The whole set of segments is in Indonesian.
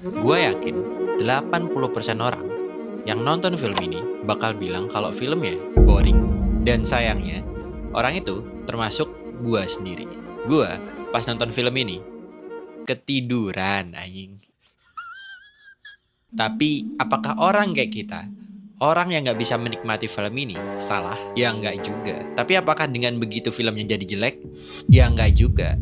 Gue yakin 80% orang yang nonton film ini bakal bilang kalau filmnya boring. Dan sayangnya, orang itu termasuk gue sendiri. Gue pas nonton film ini ketiduran anjing. Tapi apakah orang kayak kita, orang yang gak bisa menikmati film ini, salah? Ya enggak juga. Tapi apakah dengan begitu filmnya jadi jelek? Ya enggak juga.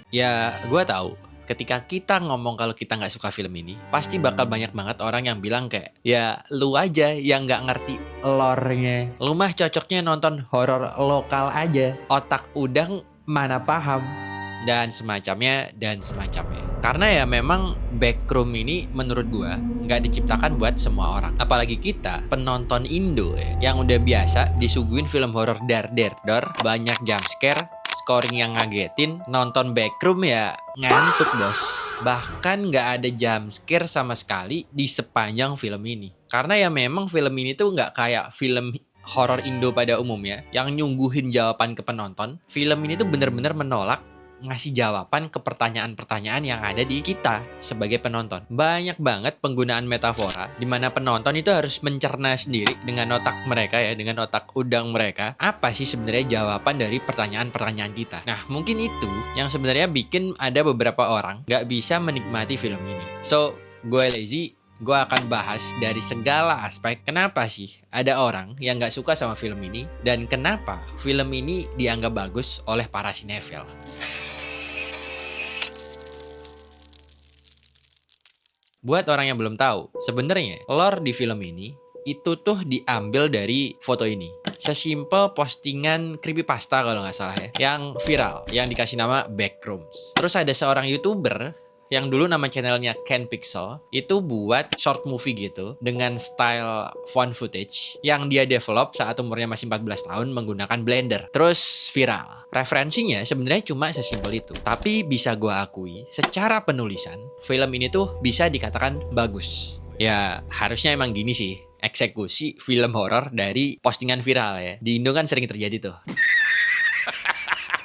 Ya, gue tahu. Ketika kita ngomong kalau kita nggak suka film ini, pasti bakal banyak banget orang yang bilang kayak, ya lu aja yang nggak ngerti lore-nya. Lu mah cocoknya nonton horor lokal aja. Otak udang mana paham. Dan semacamnya, dan semacamnya. Karena ya memang Backroom ini menurut gua nggak diciptakan buat semua orang. Apalagi kita, penonton Indo ya, yang udah biasa disuguhin film horor dar-der-dor, banyak jump scare, scoring yang ngagetin, nonton Backroom ya ngantuk bos. Bahkan nggak ada jump scare sama sekali di sepanjang film ini. Karena ya memang film ini tuh nggak kayak film horor Indo pada umumnya yang nyungguhin jawaban ke penonton. Film ini tuh bener-bener menolak ngasih jawaban ke pertanyaan-pertanyaan yang ada di kita sebagai penonton. Banyak banget penggunaan metafora di mana penonton itu harus mencerna sendiri dengan otak mereka ya, dengan otak udang mereka. Apa sih sebenarnya jawaban dari pertanyaan-pertanyaan kita? Nah, mungkin itu yang sebenarnya bikin ada beberapa orang nggak bisa menikmati film ini. So, gue lazy, gue akan bahas dari segala aspek kenapa sih ada orang yang nggak suka sama film ini dan kenapa film ini dianggap bagus oleh para sinetfil. Buat orang yang belum tahu, sebenarnya lore di film ini itu tuh diambil dari foto ini. Sesimpel postingan creepypasta kalau nggak salah ya, yang viral, yang dikasih nama Backrooms. Terus ada seorang YouTuber yang dulu nama channelnya Ken Pixel, itu buat short movie gitu dengan style found footage yang dia develop saat umurnya masih 14 tahun menggunakan Blender. Terus viral. Referensinya sebenarnya cuma sesimpel itu. Tapi bisa gue akui, secara penulisan, film ini tuh bisa dikatakan bagus. Ya harusnya emang gini sih, eksekusi film horor dari postingan viral ya. Di Indo kan sering terjadi tuh.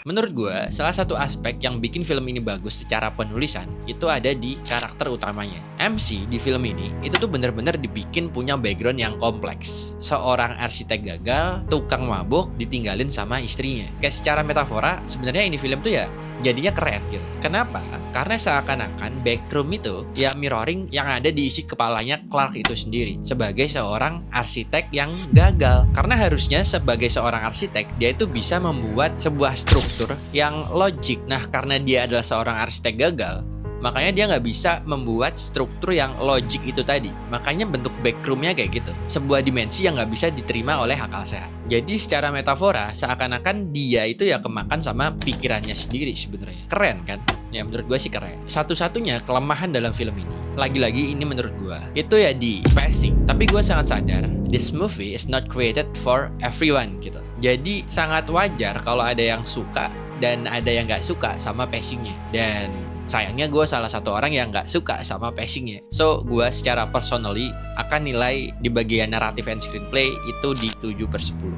Menurut gue, salah satu aspek yang bikin film ini bagus secara penulisan itu ada di karakter utamanya. MC di film ini itu tuh bener-bener dibikin punya background yang kompleks. Seorang arsitek gagal, tukang mabuk, ditinggalin sama istrinya. Kayak secara metafora, sebenarnya ini film tuh ya jadinya keren gitu. Kenapa? Karena seakan-akan Backroom itu ya mirroring yang ada di isi kepalanya Clark itu sendiri sebagai seorang arsitek yang gagal. Karena harusnya sebagai seorang arsitek dia itu bisa membuat sebuah struktur yang logik. Nah, karena dia adalah seorang arsitek gagal, makanya dia nggak bisa membuat struktur yang logik itu tadi. Makanya bentuk backroomnya kayak gitu. Sebuah dimensi yang nggak bisa diterima oleh akal sehat. Jadi secara metafora, seakan-akan dia itu ya kemakan sama pikirannya sendiri sebenarnya. Keren kan? Ya menurut gue sih keren. Satu-satunya kelemahan dalam film ini, lagi-lagi ini menurut gue, itu ya di pacing. Tapi gue sangat sadar, this movie is not created for everyone gitu. Jadi sangat wajar kalau ada yang suka dan ada yang nggak suka sama pacingnya. Dan sayangnya gue salah satu orang yang gak suka sama pacingnya. So, gue secara personally akan nilai di bagian naratif and screenplay itu di 7/10.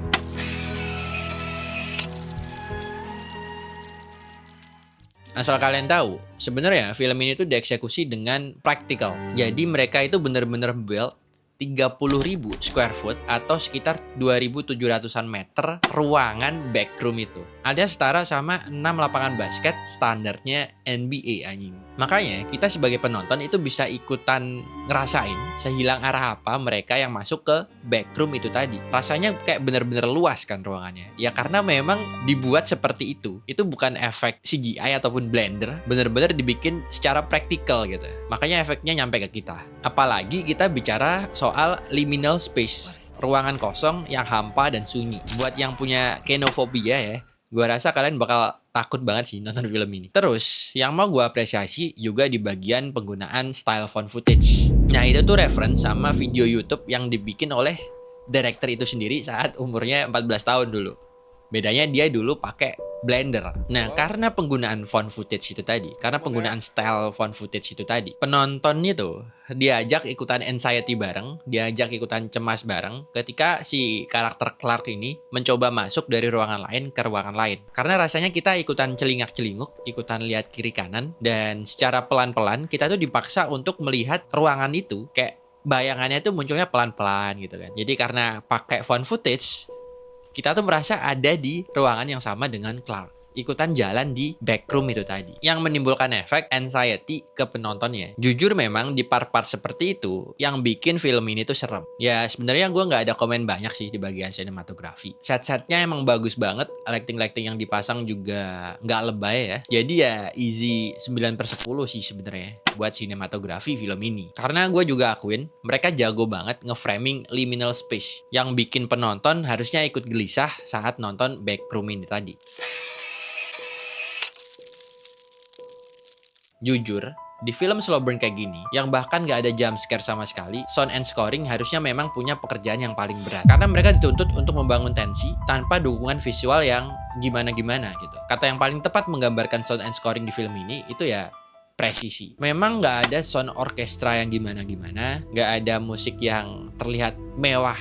Asal kalian tahu, sebenarnya film ini tuh dieksekusi dengan praktikal. Jadi mereka itu bener-bener build 30.000 square foot atau sekitar 2.700-an meter ruangan backroom itu. Ada setara sama 6 lapangan basket standarnya NBA anjing. Makanya kita sebagai penonton itu bisa ikutan ngerasain sehilang arah apa mereka yang masuk ke backroom itu tadi. Rasanya kayak bener-bener luas kan ruangannya. Ya karena memang dibuat seperti itu. Itu bukan efek CGI ataupun blender. Bener-bener dibikin secara praktikal gitu. Makanya efeknya nyampe ke kita. Apalagi kita bicara soal liminal space. Ruangan kosong yang hampa dan sunyi. Buat yang punya kenophobia ya, gue rasa kalian bakal takut banget sih nonton film ini. Terus, yang mau gue apresiasi juga di bagian penggunaan style found footage. Nah, itu tuh reference sama video YouTube yang dibikin oleh director itu sendiri saat umurnya 14 tahun dulu. Bedanya dia dulu pakai Blender. Nah, karena penggunaan found footage itu tadi, karena penggunaan style found footage itu tadi, penonton itu diajak ikutan anxiety bareng, diajak ikutan cemas bareng ketika si karakter Clark ini mencoba masuk dari ruangan lain ke ruangan lain. Karena rasanya kita ikutan celingak-celinguk, ikutan lihat kiri kanan, dan secara pelan-pelan kita tuh dipaksa untuk melihat ruangan itu kayak bayangannya tuh munculnya pelan-pelan gitu kan. Jadi karena pakai found footage, kita tuh merasa ada di ruangan yang sama dengan Clark. Ikutan jalan di backroom itu tadi. Yang menimbulkan efek anxiety ke penontonnya. Jujur memang di part-part seperti itu yang bikin film ini tuh serem. Ya sebenarnya gue nggak ada komen banyak sih di bagian sinematografi. Set-setnya emang bagus banget. Lighting-lighting yang dipasang juga nggak lebay ya. Jadi ya easy 9/10 sih sebenarnya buat sinematografi film ini. Karena gue juga akuin mereka jago banget nge-framing liminal space yang bikin penonton harusnya ikut gelisah saat nonton backroom ini tadi. Jujur, di film slow burn kayak gini, yang bahkan gak ada jump scare sama sekali, sound and scoring harusnya memang punya pekerjaan yang paling berat. Karena mereka dituntut untuk membangun tensi tanpa dukungan visual yang gimana-gimana gitu. Kata yang paling tepat menggambarkan sound and scoring di film ini, itu ya presisi. Memang gak ada sound orkestra yang gimana-gimana, gak ada musik yang terlihat mewah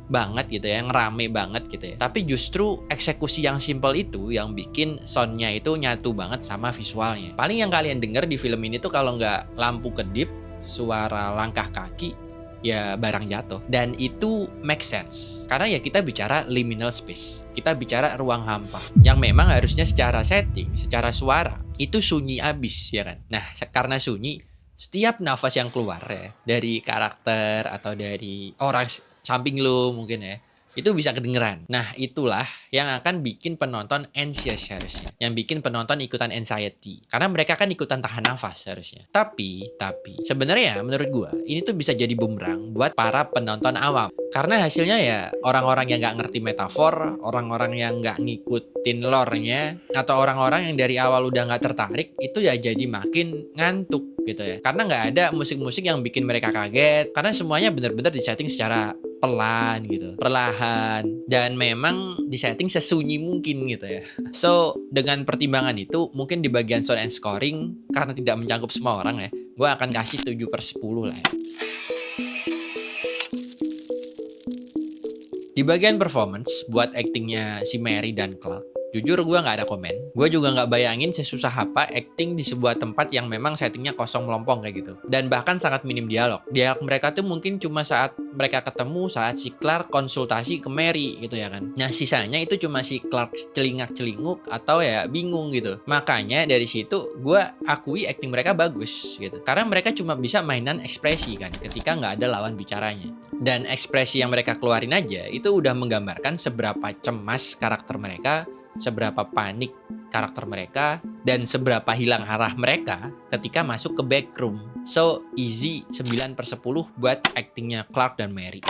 banget gitu ya, yang rame banget gitu ya. Tapi justru eksekusi yang simple itu yang bikin soundnya itu nyatu banget sama visualnya. Paling yang kalian denger di film ini tuh kalau nggak lampu kedip, suara langkah kaki, ya barang jatuh. Dan itu make sense. Karena ya kita bicara liminal space. Kita bicara ruang hampa. Yang memang harusnya secara setting, secara suara, itu sunyi abis ya kan. Nah karena sunyi, setiap nafas yang keluar ya, dari karakter atau dari orang samping lu mungkin ya, itu bisa kedengeran. Nah itulah yang akan bikin penonton anxious harusnya, yang bikin penonton ikutan anxiety, karena mereka kan ikutan tahan nafas harusnya. Tapi sebenarnya menurut gua ini tuh bisa jadi bumerang buat para penonton awam, karena hasilnya ya orang-orang yang nggak ngerti metafor, orang-orang yang nggak ngikutin lore-nya, atau orang-orang yang dari awal udah nggak tertarik, itu ya jadi makin ngantuk gitu ya, karena nggak ada musik-musik yang bikin mereka kaget, karena semuanya benar-benar disetting secara pelan gitu, perlahan, dan memang disetting sesunyi mungkin gitu ya. So dengan pertimbangan itu, mungkin di bagian sound and scoring, karena tidak mencangkup semua orang ya, gue akan kasih 7/10 lah ya. Di bagian performance, buat actingnya si Mary dan Clark, jujur gue gak ada komen. Gue juga gak bayangin sesusah apa acting di sebuah tempat yang memang settingnya kosong melompong kayak gitu. Dan bahkan sangat minim dialog. Dialog mereka tuh mungkin cuma saat mereka ketemu, saat si Clark konsultasi ke Mary gitu ya kan. Nah sisanya itu cuma si Clark celingak-celinguk atau ya bingung gitu. Makanya dari situ gue akui acting mereka bagus gitu. Karena mereka cuma bisa mainan ekspresi kan ketika gak ada lawan bicaranya. Dan ekspresi yang mereka keluarin aja itu udah menggambarkan seberapa cemas karakter mereka, seberapa panik karakter mereka, dan seberapa hilang arah mereka ketika masuk ke backroom. So easy 9/10 buat actingnya Clark dan Mary.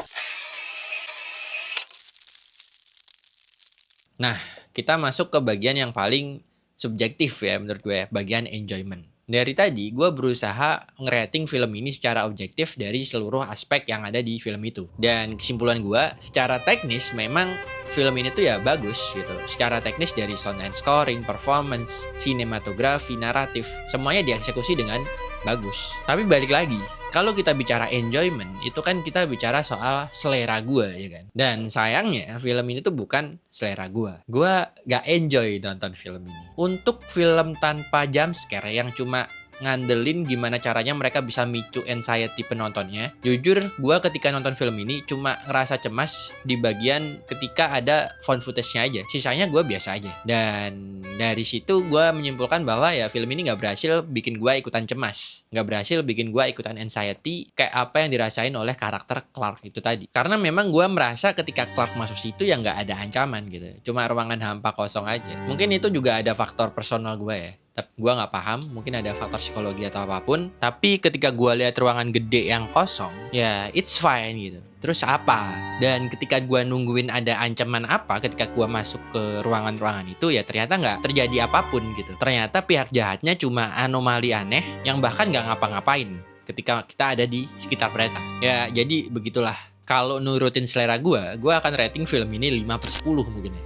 Nah kita masuk ke bagian yang paling subjektif ya menurut gue, bagian enjoyment. Dari tadi gue berusaha ngerating film ini secara objektif dari seluruh aspek yang ada di film itu. Dan kesimpulan gue, secara teknis memang film ini tuh ya bagus gitu. Secara teknis dari sound and scoring, performance, sinematografi, naratif, semuanya dieksekusi dengan bagus. Tapi balik lagi, kalau kita bicara enjoyment, itu kan kita bicara soal selera gue ya kan. Dan sayangnya film ini tuh bukan selera gue. Gue gak enjoy nonton film ini. Untuk film tanpa jump scare yang cuma ngandelin gimana caranya mereka bisa micu anxiety penontonnya. Jujur, gue ketika nonton film ini cuma ngerasa cemas di bagian ketika ada found footage-nya aja. Sisanya gue biasa aja. Dan dari situ gue menyimpulkan bahwa ya film ini gak berhasil bikin gue ikutan cemas. Gak berhasil bikin gue ikutan anxiety kayak apa yang dirasain oleh karakter Clark itu tadi. Karena memang gue merasa ketika Clark masuk situ ya gak ada ancaman gitu. Cuma ruangan hampa kosong aja. Mungkin itu juga ada faktor personal gue ya. Tapi gue nggak paham, mungkin ada faktor psikologi atau apapun. Tapi ketika gue lihat ruangan gede yang kosong, ya it's fine gitu. Terus apa? Dan ketika gue nungguin ada ancaman apa ketika gue masuk ke ruangan-ruangan itu, ya ternyata nggak terjadi apapun gitu. Ternyata pihak jahatnya cuma anomali aneh yang bahkan nggak ngapa-ngapain ketika kita ada di sekitar mereka. Ya jadi begitulah. Kalau nurutin selera gue akan rating film ini 5/10 mungkin ya.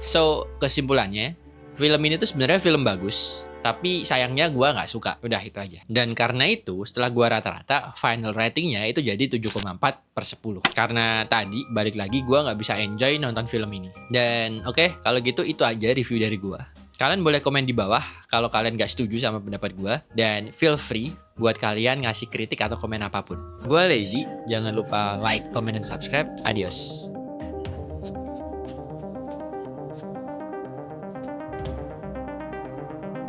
So kesimpulannya, film ini tuh sebenarnya film bagus, tapi sayangnya gue nggak suka. Udah itu aja. Dan karena itu setelah gue rata-rata, final ratingnya itu jadi 7,4/10. Karena tadi balik lagi gue nggak bisa enjoy nonton film ini. Dan oke, kalau gitu itu aja review dari gue. Kalian boleh komen di bawah kalau kalian gak setuju sama pendapat gue. Dan feel free buat kalian ngasih kritik atau komen apapun. Gue Lazy, jangan lupa like, comment, dan subscribe. Adios.